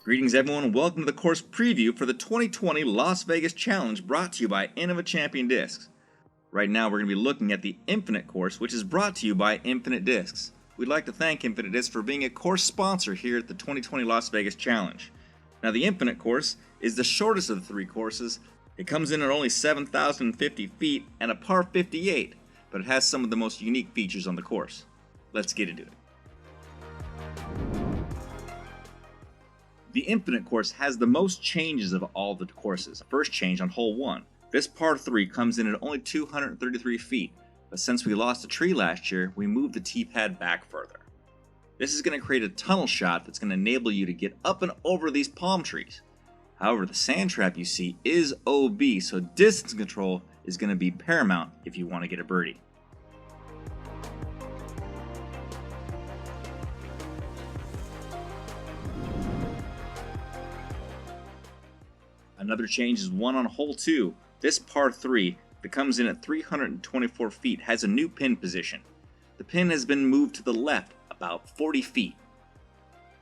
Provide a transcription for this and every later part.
Greetings everyone and welcome to the course preview for the 2020 Las Vegas Challenge brought to you by Innova Champion Discs. Right now we're going to be looking at the Infinite course, which is brought to you by Infinite Discs. We'd like to thank Infinite Discs for being a course sponsor here at the 2020 Las Vegas Challenge. Now the Infinite course is the shortest of the three courses. It comes in at only 7,050 feet and a par 58, but it has some of the most unique features on the course. Let's get into it. The Infinite course has the most changes of all the courses. First change on hole 1. This par 3 comes in at only 233 feet, but since we lost a tree last year, we moved the tee pad back further. This is going to create a tunnel shot that's going to enable you to get up and over these palm trees. However, the sand trap you see is OB, so distance control is going to be paramount if you want to get a birdie. Another change is one on hole 2. This par 3 that comes in at 324 feet has a new pin position. The pin has been moved to the left about 40 feet,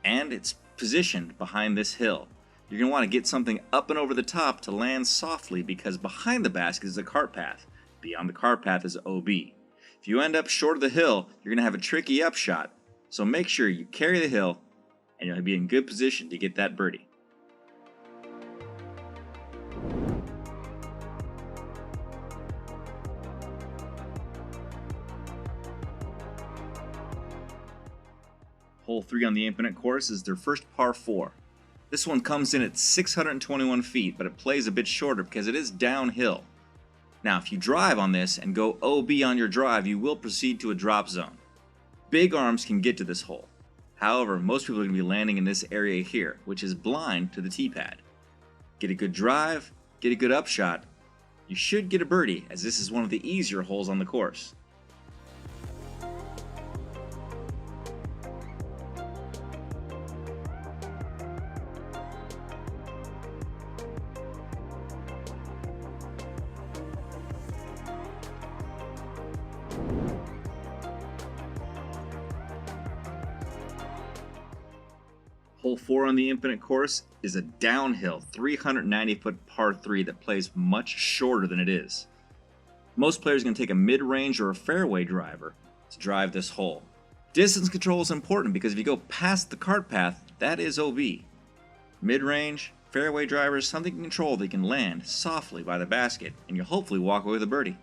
and it's positioned behind this hill. You're going to want to get something up and over the top to land softly because behind the basket is a cart path. Beyond the cart path is OB. If you end up short of the hill, you're going to have a tricky upshot, so make sure you carry the hill and you'll be in good position to get that birdie. Hole 3 on the Infinite course is their first par 4. This one comes in at 621 feet, but it plays a bit shorter because it is downhill. Now, if you drive on this and go OB on your drive, you will proceed to a drop zone. Big arms can get to this hole. However, most people are going to be landing in this area here, which is blind to the tee pad. Get a good drive, get a good upshot. You should get a birdie, as this is one of the easier holes on the course. Hole 4 on the Infinite course is a downhill 390-foot par 3 that plays much shorter than it is. Most players are going to take a mid-range or a fairway driver to drive this hole. Distance control is important because if you go past the cart path, that is OB. Mid-range, fairway drivers, something you can control that you can land softly by the basket, and you'll hopefully walk away with a birdie.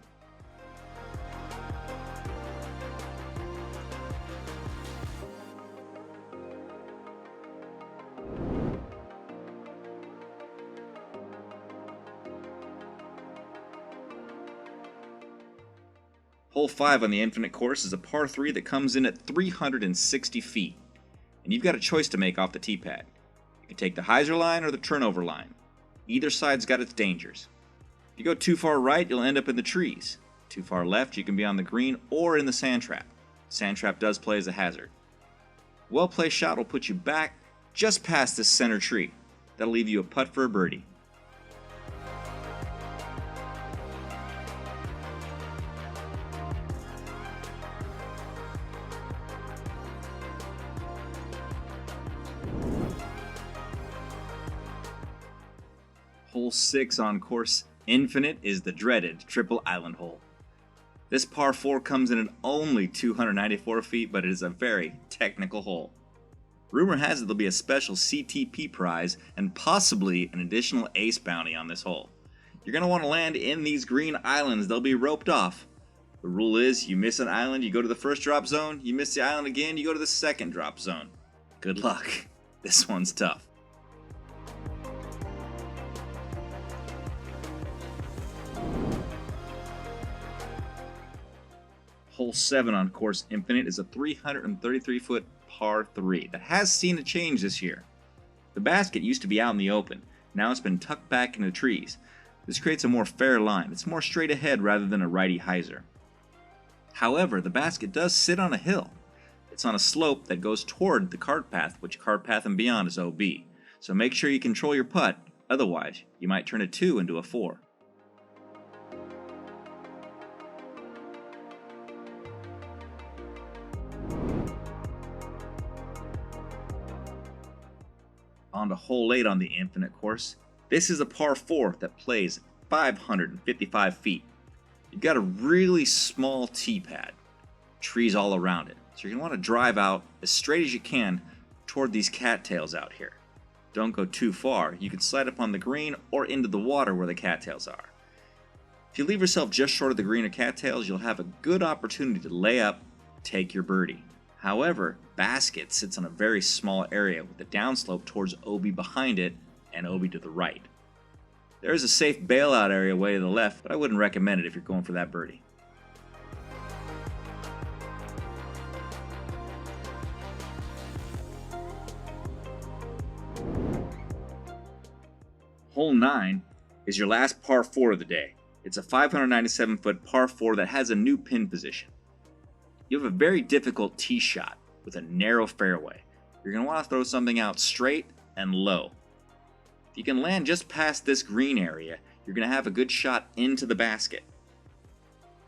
Hole 5 on the Infinite course is a par 3 that comes in at 360 feet, and you've got a choice to make off the tee pad. You can take the hyzer line or the turnover line. Either side's got its dangers. If you go too far right, you'll end up in the trees. Too far left, you can be on the green or in the sand trap. Sand trap does play as a hazard. Well-placed shot will put you back just past this center tree. That'll leave you a putt for a birdie. Hole 6 on course Infinite is the dreaded Triple Island hole. This par 4 comes in at only 294 feet, but it is a very technical hole. Rumor has it there'll be a special CTP prize and possibly an additional ace bounty on this hole. You're going to want to land in these green islands. They'll be roped off. The rule is you miss an island, you go to the first drop zone. You miss the island again, you go to the second drop zone. Good luck. This one's tough. Hole 7 on course Infinite is a 333-foot par 3 that has seen a change this year. The basket used to be out in the open. Now it's been tucked back in the trees. This creates a more fair line. It's more straight ahead rather than a righty hyzer. However, the basket does sit on a hill. It's on a slope that goes toward the cart path, which cart path and beyond is OB. So make sure you control your putt, otherwise you might turn a 2 into a 4. On to hole 8 on the Infinite course. This is a par 4 that plays 555 feet. You've got a really small tee pad, trees all around it. So you're going to want to drive out as straight as you can toward these cattails out here. Don't go too far. You can slide up on the green or into the water where the cattails are. If you leave yourself just short of the green or cattails, you'll have a good opportunity to lay up, take your birdie. However, basket sits on a very small area with a downslope towards OB behind it and OB to the right. There is a safe bailout area way to the left, but I wouldn't recommend it if you're going for that birdie. Hole 9 is your last par 4 of the day. It's a 597-foot par 4 that has a new pin position. You have a very difficult tee shot with a narrow fairway. You're going to want to throw something out straight and low. If you can land just past this green area, you're going to have a good shot into the basket.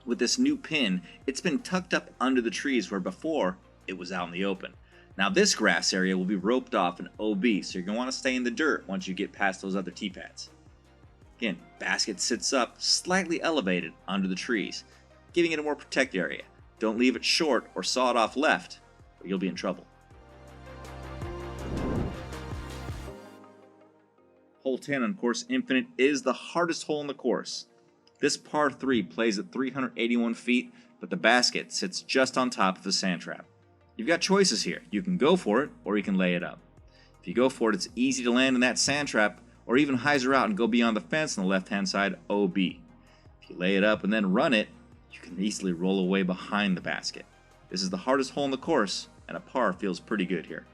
With this new pin, it's been tucked up under the trees where before it was out in the open. Now this grass area will be roped off in OB, so you're going to want to stay in the dirt once you get past those other tee pads. Again, basket sits up slightly elevated under the trees, giving it a more protected area. Don't leave it short or saw it off left, or you'll be in trouble. Hole 10 on course Infinite is the hardest hole in the course. This par 3 plays at 381 feet, but the basket sits just on top of the sand trap. You've got choices here. You can go for it, or you can lay it up. If you go for it, it's easy to land in that sand trap, or even hyzer out and go beyond the fence on the left-hand side, OB. If you lay it up and then run it, you can easily roll away behind the basket. This is the hardest hole in the course, and a par feels pretty good here.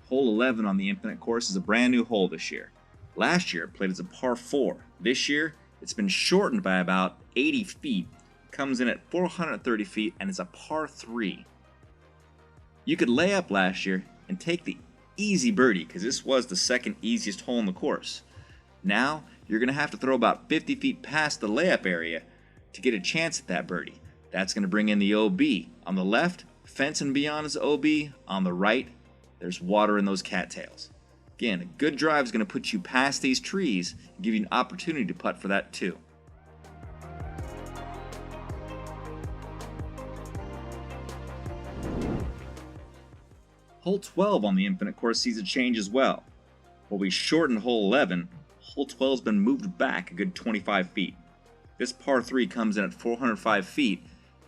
Hole 11 on the Infinite course is a brand new hole this year. Last year it played as a par 4. This year it's been shortened by about 80 feet, comes in at 430 feet, and is a par 3. You could lay up last year and take the easy birdie because this was the second easiest hole in the course. Now you're going to have to throw about 50 feet past the layup area to get a chance at that birdie. That's going to bring in the OB. On the left, fence and beyond is OB. On the right, there's water in those cattails. Again, a good drive is going to put you past these trees and give you an opportunity to putt for that too. Hole 12 on the Infinite course sees a change as well. While we shortened hole 11, hole 12 has been moved back a good 25 feet. This par 3 comes in at 405 feet.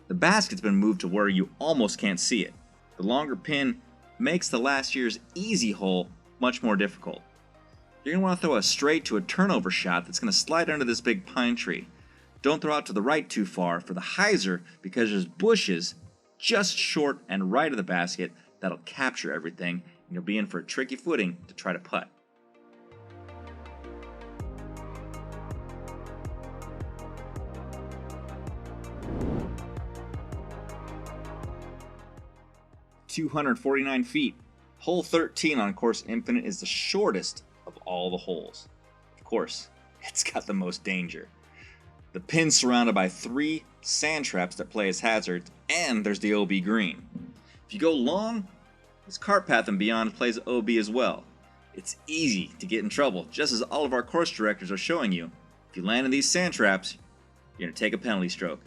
The basket's been moved to where you almost can't see it. The longer pin makes the last year's easy hole much more difficult. You're going to want to throw a straight to a turnover shot that's going to slide under this big pine tree. Don't throw out to the right too far for the hyzer because there's bushes just short and right of the basket that'll capture everything, and you'll be in for a tricky footing to try to putt. "249 feet. Hole 13 on course Infinite is the shortest of all the holes. Of course, it's got the most danger. The pin's surrounded by 3 sand traps that play as hazards, and there's the OB green. If you go long, this cart path and beyond plays OB as well. It's easy to get in trouble, just as all of our course directors are showing you. If you land in these sand traps, you're going to take a penalty stroke.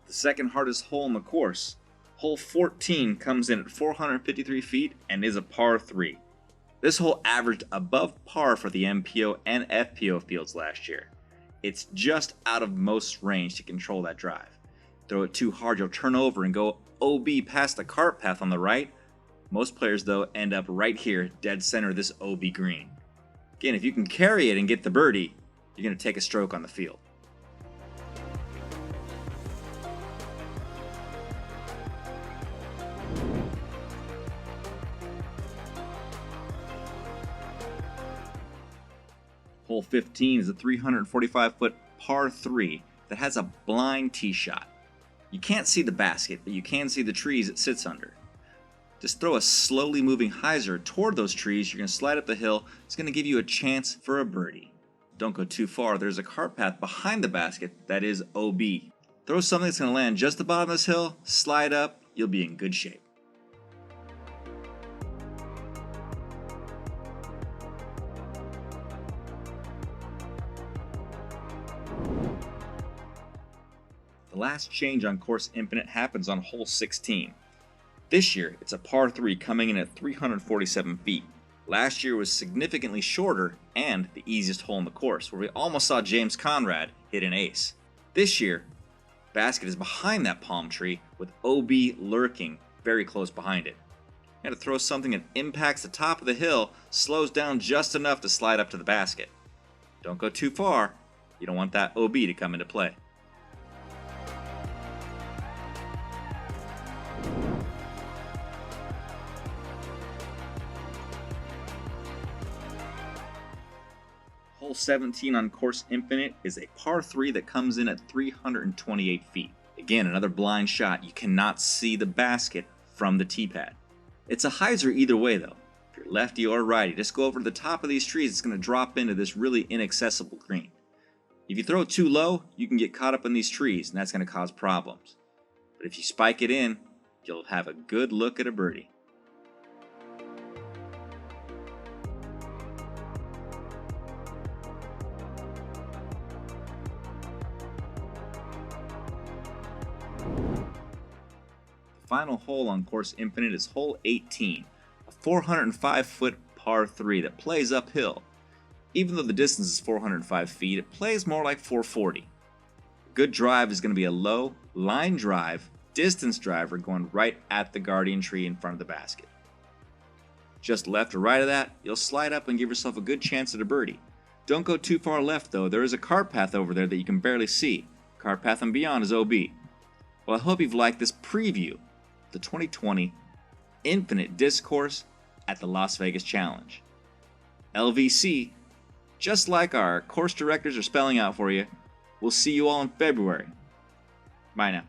The second hardest hole in the course, hole 14, comes in at 453 feet and is a par 3. This hole averaged above par for the MPO and FPO fields last year. It's just out of most range to control that drive. Throw it too hard, you'll turn over and go OB past the cart path on the right. Most players, though, end up right here, dead center of this OB green. Again, if you can carry it and get the birdie, you're going to take a stroke on the field. Hole 15 is a 345-foot par 3 that has a blind tee shot. You can't see the basket, but you can see the trees it sits under. Just throw a slowly moving hyzer toward those trees. You're going to slide up the hill. It's going to give you a chance for a birdie. Don't go too far. There's a cart path behind the basket that is OB. Throw something that's going to land just the bottom of this hill, slide up, you'll be in good shape. The last change on Course Infinite happens on hole 16. This year, it's a par 3 coming in at 347 feet. Last year was significantly shorter and the easiest hole in the course, where we almost saw James Conrad hit an ace. This year, basket is behind that palm tree with OB lurking very close behind it. You got to throw something that impacts the top of the hill, slows down just enough to slide up to the basket. Don't go too far. You don't want that OB to come into play. Hole 17 on Course Infinite is a par 3 that comes in at 328 feet. Again, another blind shot. You cannot see the basket from the tee pad. It's a hyzer either way though. If you're lefty or righty, just go over to the top of these trees. It's going to drop into this really inaccessible green. If you throw it too low, you can get caught up in these trees and that's going to cause problems. But if you spike it in, you'll have a good look at a birdie. Final hole on Course Infinite is hole 18, a 405-foot par 3 that plays uphill. Even though the distance is 405 feet, it plays more like 440. A good drive is going to be a low, line drive, distance driver going right at the guardian tree in front of the basket. Just left or right of that, you'll slide up and give yourself a good chance at a birdie. Don't go too far left though, there is a cart path over there that you can barely see. Cart path and beyond is OB. Well, I hope you've liked this preview the 2020 Infinite Disc Course at the Las Vegas Challenge. LVC, just like our course directors are spelling out for you, we'll see you all in February. Bye now.